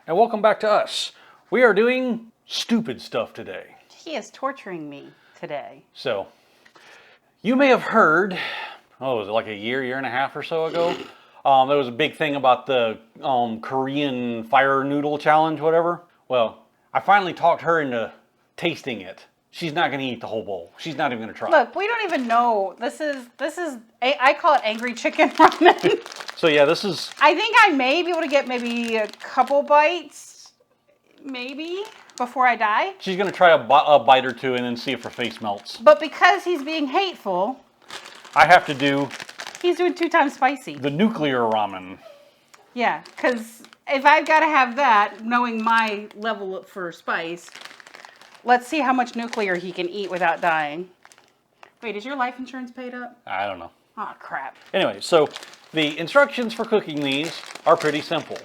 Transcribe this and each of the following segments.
and welcome back to us. We are doing stupid stuff today. He is torturing me today. So, you may have heard, was it like a year and a half or so ago? There was a big thing about the Korean fire noodle challenge, whatever. Well, I finally talked her into tasting it. She's not going to eat the whole bowl. She's not even going to try. Look, we don't even know. This is. I call it angry chicken ramen. So yeah, this is. I think I may be able to get maybe a couple bites, maybe, before I die. She's going to try a bite or two and then see if her face melts. But because he's being hateful, I have to do. He's doing 2 times spicy. The nuclear ramen. Yeah, because if I've got to have that, knowing my level for spice, let's see how much nuclear he can eat without dying. Wait, is your life insurance paid up? I don't know. Oh, crap. Anyway, so the instructions for cooking these are pretty simple.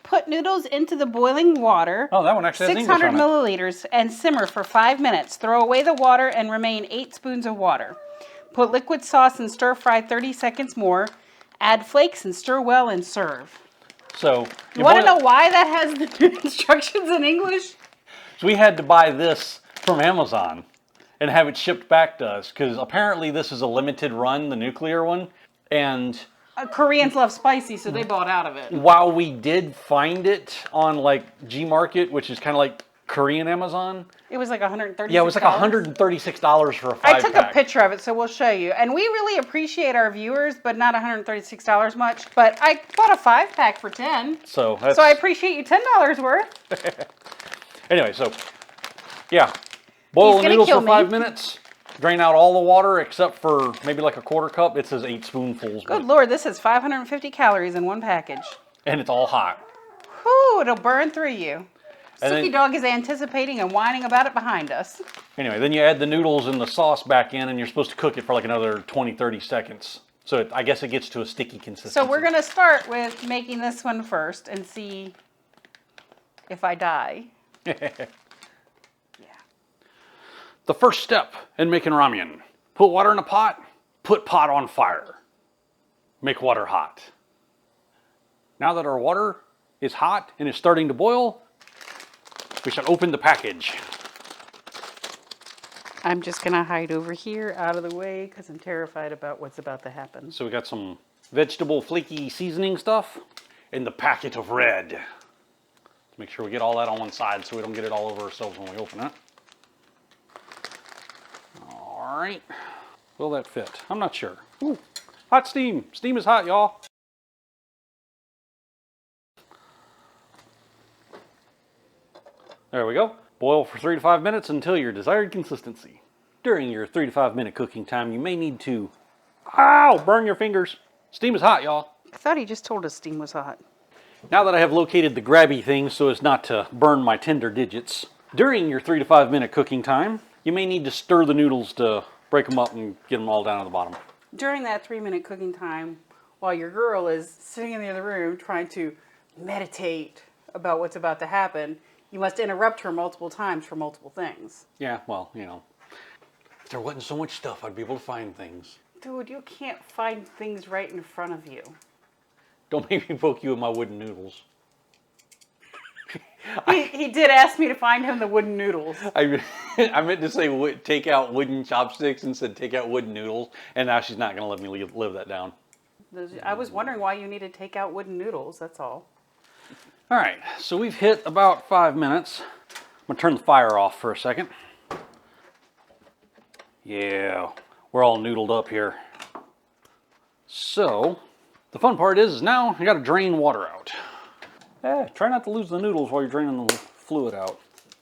Put noodles into the boiling water. Oh, that one actually has English 600 on it. milliliters and simmer for 5 minutes. Throw away the water and remain 8 spoons of water. Put liquid sauce and stir fry 30 seconds more. Add flakes and stir well and serve. So you want to know why that has the instructions in English? So we had to buy this from Amazon and have it shipped back to us because apparently this is a limited run, the nuclear one. And Koreans love spicy, so they bought out of it. While we did find it on like Gmarket, which is kind of like Korean Amazon. It was like $136. Yeah, it was like $136 for a 5-pack. I took a picture of it, so we'll show you. And we really appreciate our viewers, but not $136 much. But I bought a 5-pack for $10. So I appreciate you $10 worth. Anyway, so yeah, boil the noodles for 5 minutes. Drain out all the water except for maybe like a quarter cup. It says 8 spoonfuls. Good Lord, this is 550 calories in one package. And it's all hot. Whew, it'll burn through you. And Suki Dog is anticipating and whining about it behind us. Anyway, then you add the noodles and the sauce back in, and you're supposed to cook it for like another 20-30 seconds. So I guess it gets to a sticky consistency. So we're going to start with making this one first and see if I die. Yeah. The first step in making ramen. Put water in a pot, put pot on fire. Make water hot. Now that our water is hot and is starting to boil, we should open the package. I'm just going to hide over here out of the way because I'm terrified about what's about to happen. So we got some vegetable flaky seasoning stuff in the packet of red. Make sure we get all that on one side so we don't get it all over ourselves when we open it. All right. Will that fit? I'm not sure. Ooh, hot steam. Steam is hot, y'all. There we go. Boil for 3 to 5 minutes until your desired consistency. During your 3 to 5 minute cooking time, you may need to, burn your fingers. Steam is hot, y'all. I thought he just told us steam was hot. Now that I have located the grabby thing so as not to burn my tender digits, during your 3 to 5 minute cooking time, you may need to stir the noodles to break them up and get them all down to the bottom. During that 3-minute cooking time, while your girl is sitting in the other room trying to meditate about what's about to happen, you must interrupt her multiple times for multiple things. Yeah, well, you know, if there wasn't so much stuff, I'd be able to find things. Dude, you can't find things right in front of you. Don't make me poke you with my wooden noodles. He did ask me to find him the wooden noodles. I meant to say take out wooden chopsticks and said take out wooden noodles, and now she's not going to let me live that down. I was wondering why you need to take out wooden noodles, that's all. All right, so we've hit about 5 minutes. I'm going to turn the fire off for a second. Yeah, we're all noodled up here. So, the fun part is now you got to drain water out. Try not to lose the noodles while you're draining the fluid out.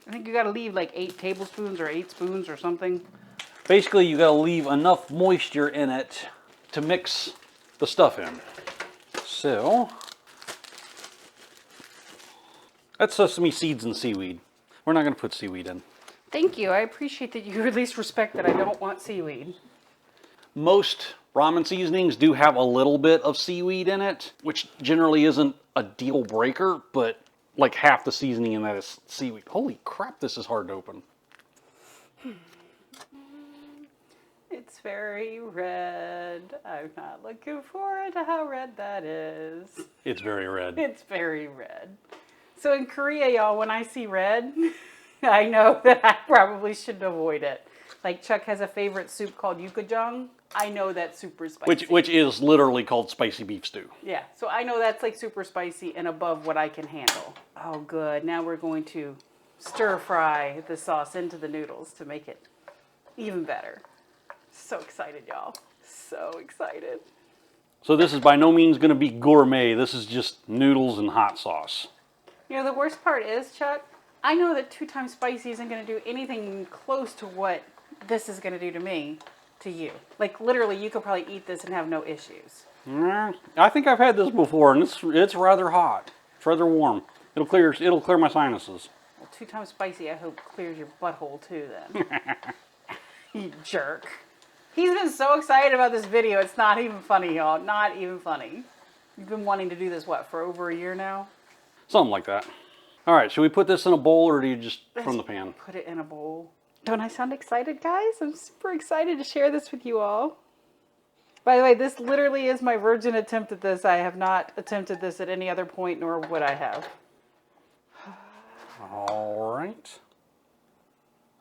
I think you got to leave like 8 tablespoons or 8 spoons or something. Basically, you got to leave enough moisture in it to mix the stuff in. So, that's sesame seeds and seaweed. We're not going to put seaweed in. Thank you. I appreciate that you at least respect that I don't want seaweed. Most ramen seasonings do have a little bit of seaweed in it, which generally isn't a deal breaker, but like half the seasoning in that is seaweed. Holy crap, this is hard to open. It's very red. I'm not looking forward to how red that is. It's very red. It's very red. So in Korea, y'all, when I see red, I know that I probably should avoid it. Like Chuck has a favorite soup called yukajang. I know that's super spicy. Which is literally called spicy beef stew. Yeah, so I know that's like super spicy and above what I can handle. Oh, good. Now we're going to stir fry the sauce into the noodles to make it even better. So excited, y'all. So excited. So this is by no means going to be gourmet. This is just noodles and hot sauce. You know, the worst part is, Chuck, I know that 2 times spicy isn't going to do anything close to what this is going to do to me, to you. Like, literally, you could probably eat this and have no issues. I think I've had this before, and it's rather hot. It's rather warm. It'll clear my sinuses. Well, 2 times spicy, I hope, clears your butthole, too, then. You jerk. He's been so excited about this video, it's not even funny, y'all. Not even funny. You've been wanting to do this, what, for over a year now? Something like that. All right, should we put this in a bowl, or do you just from the pan? Put it in a bowl. Don't I sound excited, guys? I'm super excited to share this with you all. By the way, this literally is my virgin attempt at this. I have not attempted this at any other point, nor would I have. All right.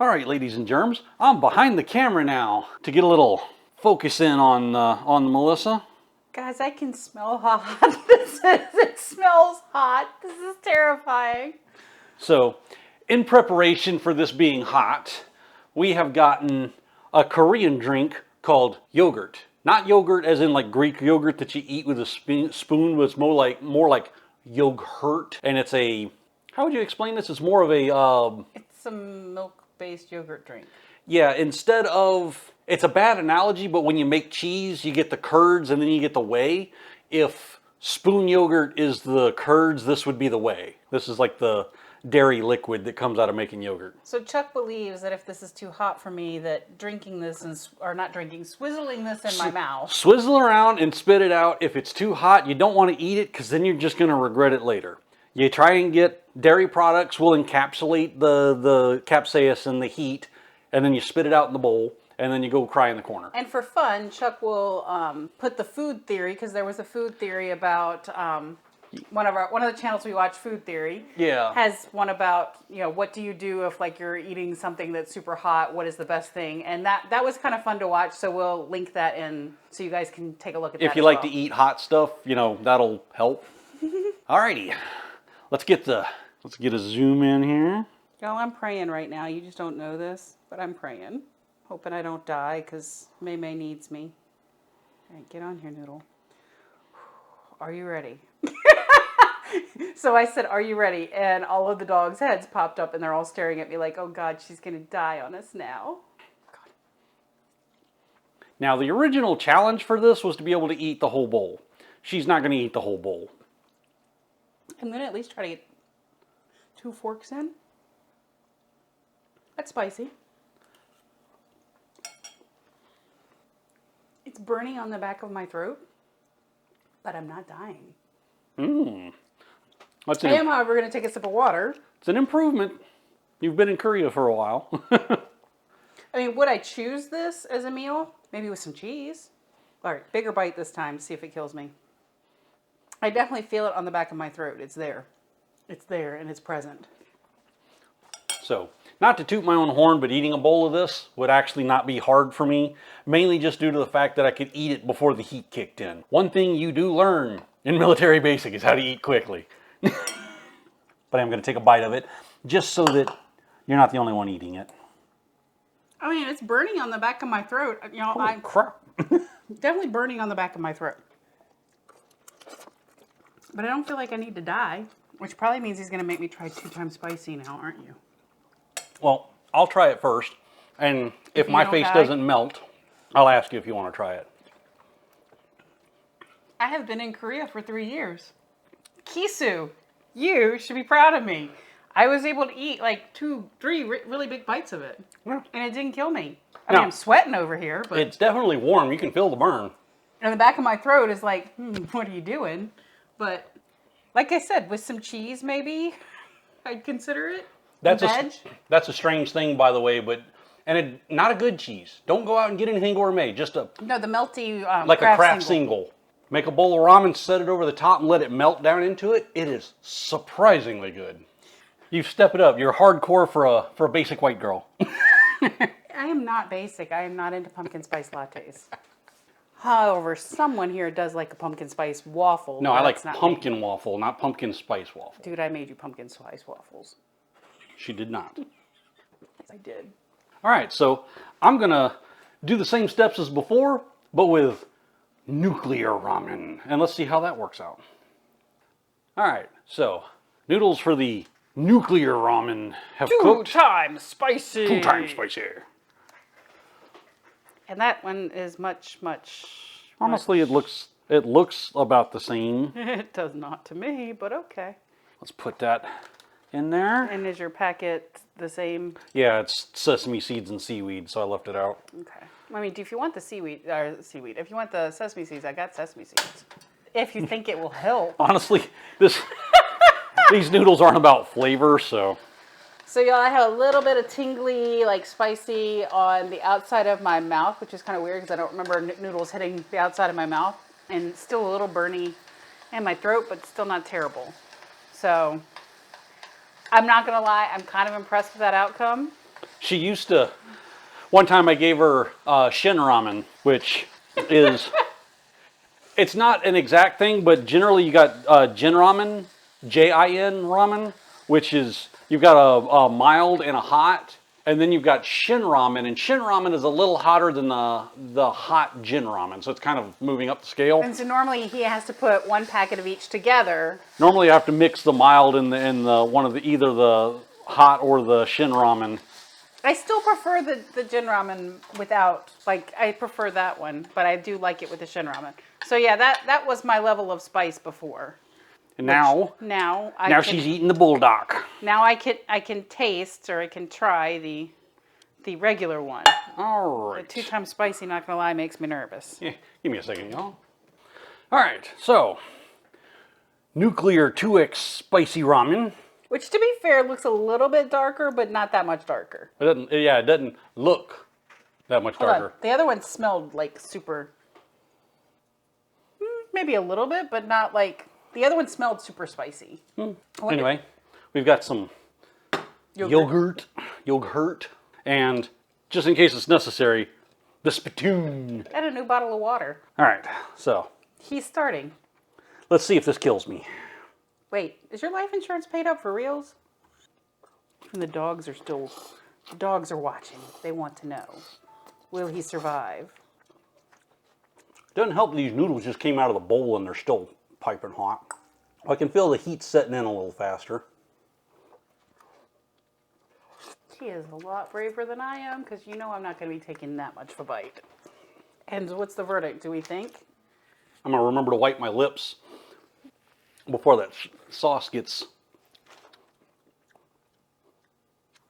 All right, ladies and germs, I'm behind the camera now to get a little focus in on Melissa. Guys, I can smell how hot this is. It smells hot. This is terrifying. So, in preparation for this being hot, we have gotten a Korean drink called yogurt. Not yogurt as in like Greek yogurt that you eat with a spoon, but it's more like yogurt. And it's how would you explain this? It's more of a... It's a milk-based yogurt drink. Yeah, it's a bad analogy, but when you make cheese, you get the curds and then you get the whey. If spoon yogurt is the curds, this would be the whey. This is like the dairy liquid that comes out of making yogurt. So Chuck believes that if this is too hot for me, that drinking this, swizzling this in my mouth. Swizzle around and spit it out. If it's too hot, you don't want to eat it because then you're just going to regret it later. You try and get dairy products will encapsulate the capsaicin, the heat, and then you spit it out in the bowl, and then you go cry in the corner. And for fun, Chuck will put the Food Theory, because there was a Food Theory about one of the channels we watch, Food Theory. Yeah. Has one about, what do you do if like you're eating something that's super hot? What is the best thing? And that was kind of fun to watch. So we'll link that in so you guys can take a look at that. If you like to eat hot stuff, that'll help. Alrighty, let's get a zoom in here. Y'all, I'm praying right now. You just don't know this, but I'm praying. Hoping I don't die because May May needs me. All right, get on here, Noodle. Are you ready? So I said, are you ready? And all of the dogs' heads popped up and they're all staring at me like, oh God, she's going to die on us now. God. Now, the original challenge for this was to be able to eat the whole bowl. She's not going to eat the whole bowl. I'm going to at least try to get 2 forks in. That's spicy. It's burning on the back of my throat, but I'm not dying. I am, however, going to take a sip of water. It's an improvement. You've been in Korea for a while. I mean, would I choose this as a meal? Maybe with some cheese. All right, bigger bite this time, see if it kills me. I definitely feel it on the back of my throat. It's there. It's there, and it's present. So, not to toot my own horn, but eating a bowl of this would actually not be hard for me, mainly just due to the fact that I could eat it before the heat kicked in. One thing you do learn in military basic is how to eat quickly. But I'm going to take a bite of it, just so that you're not the only one eating it. I mean, it's burning on the back of my throat. Holy crap. Definitely burning on the back of my throat. But I don't feel like I need to die, which probably means he's going to make me try 2 times spicy now, aren't you? Well, I'll try it first, and if my face doesn't melt, I'll ask you if you want to try it. I have been in Korea for 3 years. Kisu, you should be proud of me. I was able to eat like 2, 3 really big bites of it, and it didn't kill me. I mean, I'm sweating over here, but it's definitely warm. You can feel the burn. And the back of my throat is like, what are you doing? But like I said, with some cheese, maybe I'd consider it. That's a strange thing, by the way, not a good cheese. Don't go out and get anything gourmet. Just the melty like a Kraft single. Make a bowl of ramen, set it over the top, and let it melt down into it. It is surprisingly good. You step it up. You're hardcore for a basic white girl. I am not basic. I am not into pumpkin spice lattes. However, someone here does like a pumpkin spice waffle. No, I like not pumpkin me. waffle, not pumpkin spice waffle. Dude, I made you pumpkin spice waffles. She did not. Yes, I did. All right, so I'm going to do the same steps as before, but with nuclear ramen. And let's see how that works out. All right, so noodles for the nuclear ramen have cooked. 2 times spicy. 2 times spicy. And that one is much. Honestly, it looks about the same. It does not to me, but okay. Let's put that in there. And is your packet the same? Yeah, it's sesame seeds and seaweed, so I left it out. Okay. I mean, if you want the seaweed, if you want the sesame seeds, I got sesame seeds. If you think it will help. Honestly, these noodles aren't about flavor, so. So y'all, I have a little bit of tingly, like spicy on the outside of my mouth, which is kind of weird because I don't remember noodles hitting the outside of my mouth. And still a little burny in my throat, but still not terrible. So I'm not going to lie, I'm kind of impressed with that outcome. She used to, one time I gave her shin ramen, which is, it's not an exact thing, but generally you got jin ramen, Jin ramen, which is, you've got a mild and a hot, and then you've got shin ramen, and shin ramen is a little hotter than the hot jin ramen, so it's kind of moving up the scale. And so normally he has to put 1 packet of each together. Normally I have to mix the mild and the one of the either the hot or the shin ramen. I still prefer the jin ramen without, like, I prefer that one, but I do like it with the shin ramen. So yeah, that was my level of spice before. And now she's eating the buldak. Now I can taste, or I can try the regular one. All right. The 2 times spicy, not gonna lie, makes me nervous. Yeah, give me a second, y'all. All right, so nuclear 2x spicy ramen. Which, to be fair, looks a little bit darker, but not that much darker. It doesn't. Yeah, it doesn't look that much Hold darker. on. The other one smelled like super. Maybe a little bit, but not like. The other one smelled super spicy. Anyway, we've got some yogurt, and just in case it's necessary, the spittoon. And a new bottle of water. All right, so He's starting. let's see if this kills me. Wait, is your life insurance paid up for reals? And the dogs are watching. They want to know. Will he survive? Doesn't help these noodles just came out of the bowl and they're still piping hot. I can feel the heat setting in a little faster. He is a lot braver than I am, because you know I'm not going to be taking that much of a bite. And what's the verdict, do we think? I'm going to remember to wipe my lips before that sauce gets...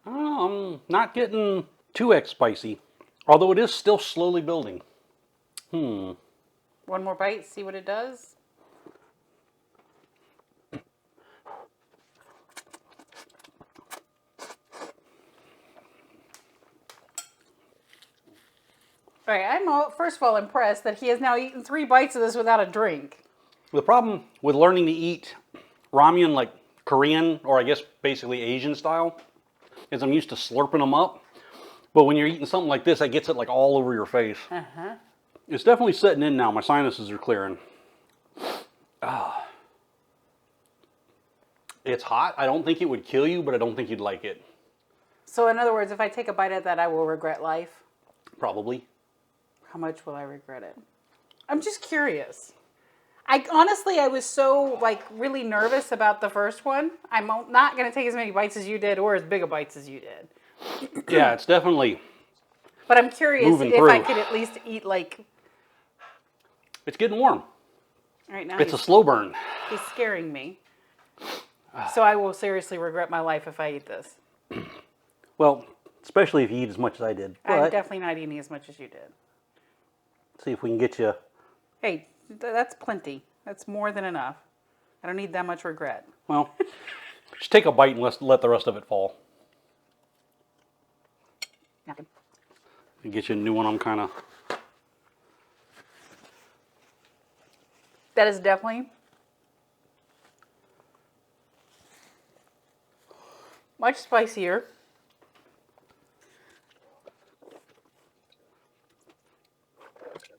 I'm not getting 2x spicy, although it is still slowly building. One more bite, see what it does? All right, I'm first of all impressed that he has now eaten 3 bites of this without a drink. The problem with learning to eat ramen like Korean, or I guess basically Asian style, is I'm used to slurping them up. But when you're eating something like this, that gets it like all over your face. It's definitely setting in now. My sinuses are clearing. It's hot. I don't think it would kill you, but I don't think you'd like it. So in other words, if I take a bite of that, I will regret life. Probably. How much will I regret it? I'm just curious. I was so really nervous about the first one. I'm not going to take as many bites as you did or as big a bites as you did. Yeah, it's definitely But I'm curious moving if through. I could at least eat It's getting warm. right now. It's a slow burn. He's scaring me. So I will seriously regret my life if I eat this. Well, especially if you eat as much as I did. I'm But definitely not eating as much as you did. see if we can get you. Hey, that's plenty. That's more than enough. I don't need that much regret. Well, just take a bite and let the rest of it fall. Nothing. And get you a new one. I'm kind of. That is definitely much spicier.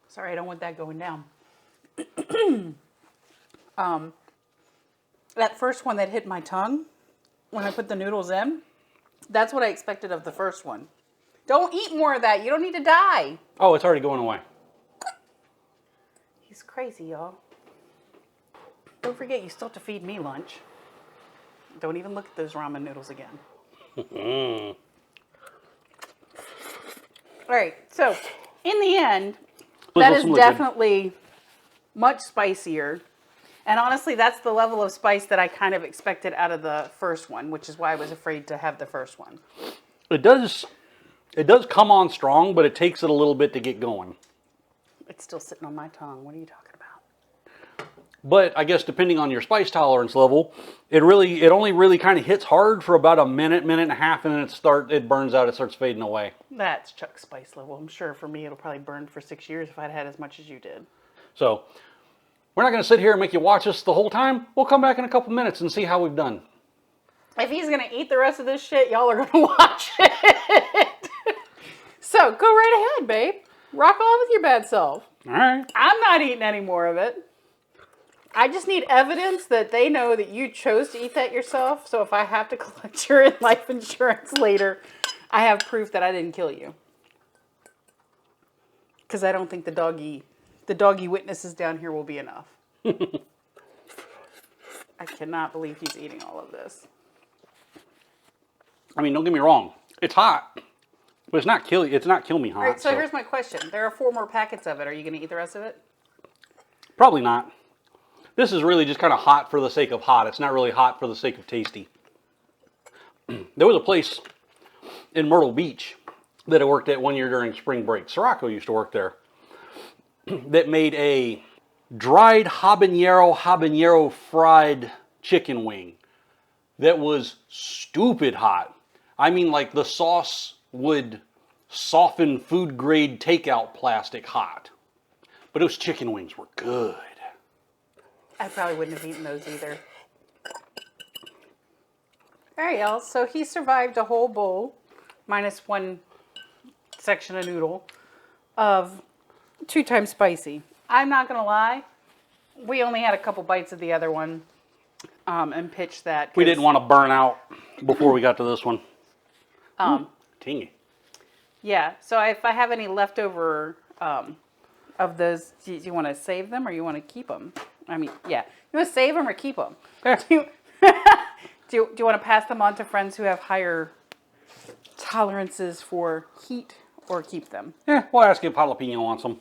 Sorry, I don't want that going down. That first one that hit my tongue when I put the noodles in, that's what I expected of the first one. Don't eat more of that. You don't need to die. Oh, it's already going away. He's crazy, y'all. Don't forget, you still have to feed me lunch. Don't even look at those ramen noodles again. All right, so in the end, that is definitely much spicier. And honestly, that's the level of spice that I kind of expected out of the first one, which is why I was afraid to have the first one. It does come on strong, but it takes it a little bit to get going. It's still sitting on my tongue. What are you talking about? But I guess depending on your spice tolerance level, it only really kind of hits hard for about a minute, minute and a half, and then it burns out, it starts fading away. That's Chuck's spice level. I'm sure for me it'll probably burn for 6 years if I'd had as much as you did. So we're not going to sit here and make you watch us the whole time. We'll come back in a couple minutes and see how we've done. If he's going to eat the rest of this shit, y'all are going to watch it. So go right ahead, babe. Rock on with your bad self. All right. I'm not eating any more of it. I just need evidence that they know that you chose to eat that yourself. So if I have to collect your life insurance later, I have proof that I didn't kill you. Because I don't think the doggy witnesses down here will be enough. I cannot believe he's eating all of this. I mean, don't get me wrong. It's hot. But it's not kill me hot. All right, so here's my question. There are 4 more packets of it. Are you going to eat the rest of it? Probably not. This is really just kind of hot for the sake of hot. It's not really hot for the sake of tasty. There was a place in Myrtle Beach that I worked at one year during spring break. Sirocco used to work there. That made a dried habanero fried chicken wing that was stupid hot. I mean, like the sauce would soften food grade takeout plastic hot. But those chicken wings were good. I probably wouldn't have eaten those either. All right, y'all. So he survived a whole bowl, minus 1 section of noodle, of 2 times spicy. I'm not going to lie. We only had a couple bites of the other one and pitched that. We didn't want to burn out before we got to this one. Tingy. Yeah. So if I have any leftover of those, do you want to save them or you want to keep them? I mean, yeah. You want to save them or keep them? Do you want to pass them on to friends who have higher tolerances for heat or keep them? Yeah, we'll ask if Jalapeno wants them.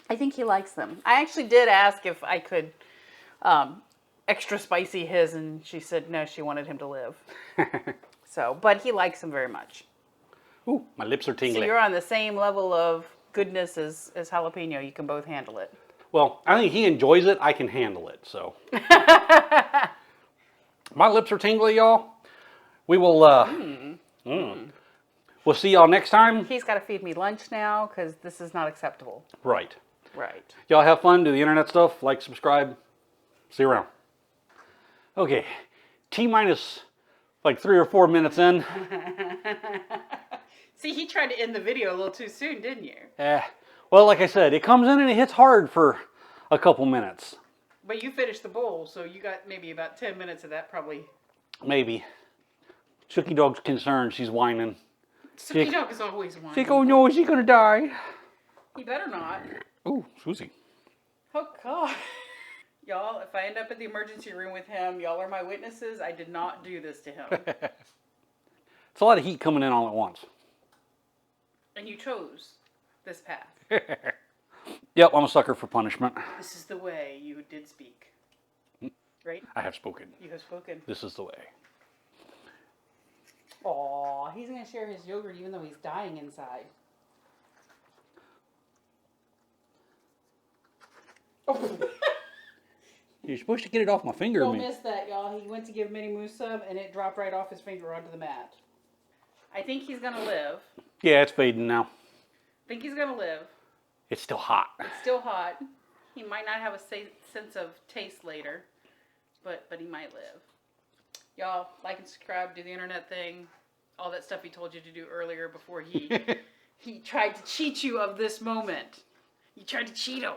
I think he likes them. I actually did ask if I could extra spicy his, and she said no, she wanted him to live. So, but he likes them very much. Ooh, my lips are tingling. So you're on the same level of goodness as Jalapeno. You can both handle it. Well, I think he enjoys it. I can handle it, so. My lips are tingly, y'all. We will, we'll see y'all next time. He's got to feed me lunch now because this is not acceptable. Right. Right. Y'all have fun, do the internet stuff, like, subscribe. See you around. Okay, T-minus like 3 or 4 minutes in. See, he tried to end the video a little too soon, didn't you? Well, like I said, it comes in and it hits hard for a couple minutes. But you finished the bowl, so you got maybe about 10 minutes of that probably. Maybe. Chucky Dog's concerned. She's whining. Chucky Dog is always whining. She's oh no, is she going to die? He better not. Ooh, Susie. Oh, God. Y'all, if I end up in the emergency room with him, y'all are my witnesses. I did not do this to him. It's a lot of heat coming in all at once. And you chose this path. Yep, I'm a sucker for punishment. This is the way you did speak. Right? I have spoken. You have spoken. This is the way. Aw, he's going to share his yogurt even though he's dying inside. Oh. You're supposed to get it off my finger. Don't miss that, y'all. He went to give Minnie Moose some, and it dropped right off his finger onto the mat. I think he's going to live. Yeah, it's fading now. I think he's going to live. It's still hot. It's still hot. He might not have a sense of taste later, but he might live. Y'all, like and subscribe, do the internet thing, all that stuff he told you to do earlier before he tried to cheat you of this moment. You tried to cheat him.